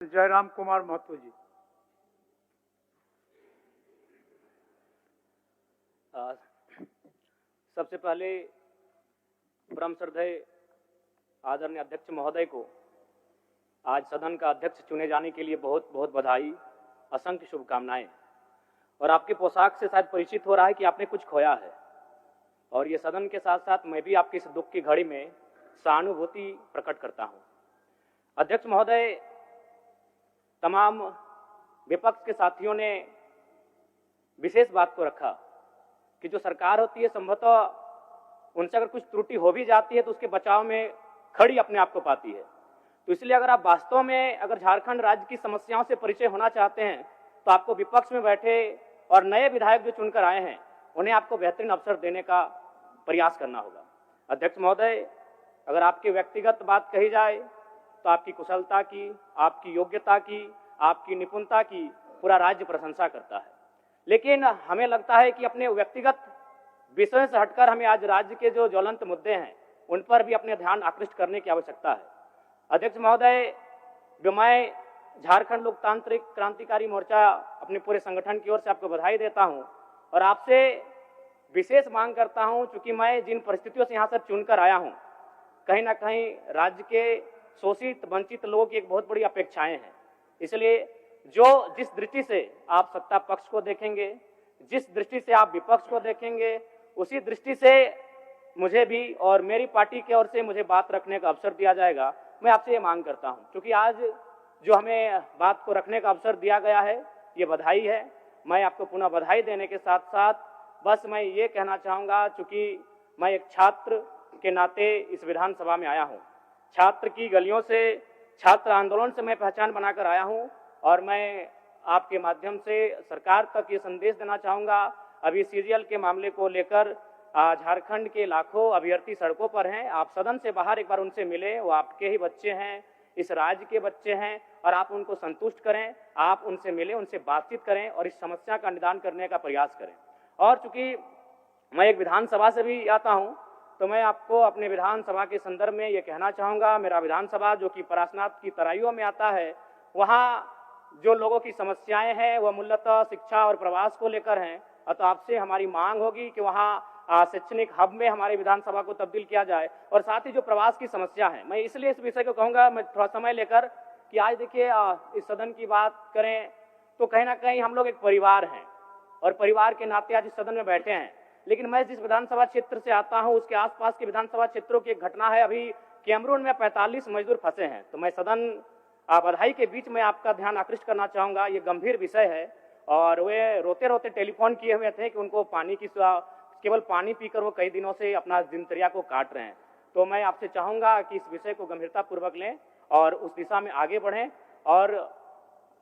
जयराम कुमार महतो जी। सबसे पहले परम श्रद्धेय आदरणीय अध्यक्ष महोदय को आज सदन का अध्यक्ष चुने जाने के लिए बहुत बहुत बधाई, असंख्य शुभकामनाएं। और आपके पोशाक से शायद परिचित हो रहा है कि आपने कुछ खोया है, और ये सदन के साथ साथ मैं भी आपकी इस दुख की घड़ी में सहानुभूति प्रकट करता हूं। अध्यक्ष महोदय, तमाम विपक्ष के साथियों ने विशेष बात को रखा कि जो सरकार होती है संभवतः उनसे अगर कुछ त्रुटि हो भी जाती है तो उसके बचाव में खड़ी अपने आप को पाती है। तो इसलिए अगर आप वास्तव में अगर झारखंड राज्य की समस्याओं से परिचय होना चाहते हैं तो आपको विपक्ष में बैठे और नए विधायक जो चुनकर आए हैं उन्हें आपको बेहतरीन अवसर देने का प्रयास करना होगा। अध्यक्ष महोदय, अगर आपकी व्यक्तिगत बात कही जाए तो आपकी कुशलता की, आपकी योग्यता की, आपकी निपुणता की पूरा राज्य प्रशंसा करता है, लेकिन हमें लगता है कि अपने व्यक्तिगत विषयों से हटकर हमें आज राज्य के जो ज्वलंत मुद्दे हैं उन पर भी अपने ध्यान आकृष्ट करने की आवश्यकता है। अध्यक्ष महोदय, मैं झारखंड लोकतांत्रिक क्रांतिकारी मोर्चा अपने पूरे संगठन की ओर से आपको बधाई देता हूं और आपसे विशेष मांग करता हूं, चूंकि मैं जिन परिस्थितियों से यहां से चुनकर आया हूं, कहीं ना कहीं राज्य के शोषित वंचित लोगों की एक बहुत बड़ी अपेक्षाएं हैं। इसलिए जिस दृष्टि से आप सत्ता पक्ष को देखेंगे, जिस दृष्टि से आप विपक्ष को देखेंगे, उसी दृष्टि से मुझे भी और मेरी पार्टी की ओर से मुझे बात रखने का अवसर दिया जाएगा। मैं आपसे ये मांग करता हूं, क्योंकि आज जो हमें बात को रखने का अवसर दिया गया है ये बधाई है। मैं आपको पुनः बधाई देने के साथ साथ बस मैं ये कहना चाहूँगा, चूँकि मैं एक छात्र के नाते इस विधानसभा में आया हूँ, छात्र की गलियों से, छात्र आंदोलन से मैं पहचान बनाकर आया हूँ, और मैं आपके माध्यम से सरकार तक ये संदेश देना चाहूँगा। अभी सीरियल के मामले को लेकर झारखंड के लाखों अभ्यर्थी सड़कों पर हैं। आप सदन से बाहर एक बार उनसे मिले, वो आपके ही बच्चे हैं, इस राज्य के बच्चे हैं, और आप उनको संतुष्ट करें, आप उनसे मिलें, उनसे बातचीत करें और इस समस्या का निदान करने का प्रयास करें। और चूंकि मैं एक विधानसभा से भी आता हूं, तो मैं आपको अपने विधानसभा के संदर्भ में ये कहना चाहूँगा, मेरा विधानसभा जो कि परासनाथ की तराइयों में आता है, वहाँ जो लोगों की समस्याएं हैं वह मूलतः शिक्षा और प्रवास को लेकर हैं। तो आपसे हमारी मांग होगी कि वहाँ शैक्षणिक हब में हमारे विधानसभा को तब्दील किया जाए, और साथ ही जो प्रवास की समस्या है, मैं इसलिए इस विषय को कहूँगा, मैं थोड़ा समय लेकर, कि आज देखिए इस सदन की बात करें तो कहीं ना कहीं हम लोग एक परिवार हैं और परिवार के नाते आज इस सदन में बैठे हैं। लेकिन मैं जिस विधानसभा क्षेत्र से आता हूं उसके आसपास के विधानसभा क्षेत्रों की एक घटना है। अभी कैमरून में 45 मजदूर फंसे हैं, तो मैं सदन बधाई के बीच में आपका ध्यान आकृष्ट करना चाहूँगा। ये गंभीर विषय है और वे रोते रोते टेलीफोन किए हुए थे कि उनको पानी की, केवल पानी पीकर वो कई दिनों से अपना दिनचर्या को काट रहे हैं। तो मैं आपसे चाहूँगा कि इस विषय को गंभीरतापूर्वक लें और उस दिशा में आगे बढ़ें, और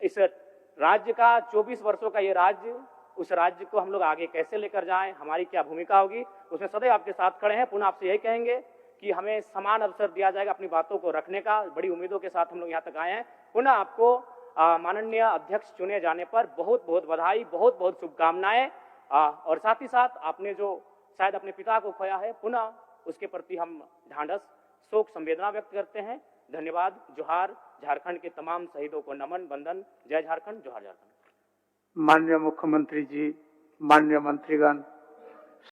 इस राज्य का 24 वर्षों का ये राज्य, उस राज्य को हम लोग आगे कैसे लेकर जाएं, हमारी क्या भूमिका होगी, उसमें सदैव आपके साथ खड़े हैं। पुनः आपसे यही कहेंगे कि हमें समान अवसर दिया जाएगा अपनी बातों को रखने का। बड़ी उम्मीदों के साथ हम लोग यहाँ तक आए हैं। पुनः आपको माननीय अध्यक्ष चुने जाने पर बहुत बहुत बधाई, बहुत बहुत शुभकामनाएं, और साथ ही साथ आपने जो शायद अपने पिता को खोया है, पुनः उसके प्रति हम ढांढस, शोक, संवेदना व्यक्त करते हैं। धन्यवाद। जोहार। झारखंड के तमाम शहीदों को नमन, वंदन। जय झारखंड, जोहार झारखंड। माननीय मुख्यमंत्री जी, माननीय मंत्रीगण,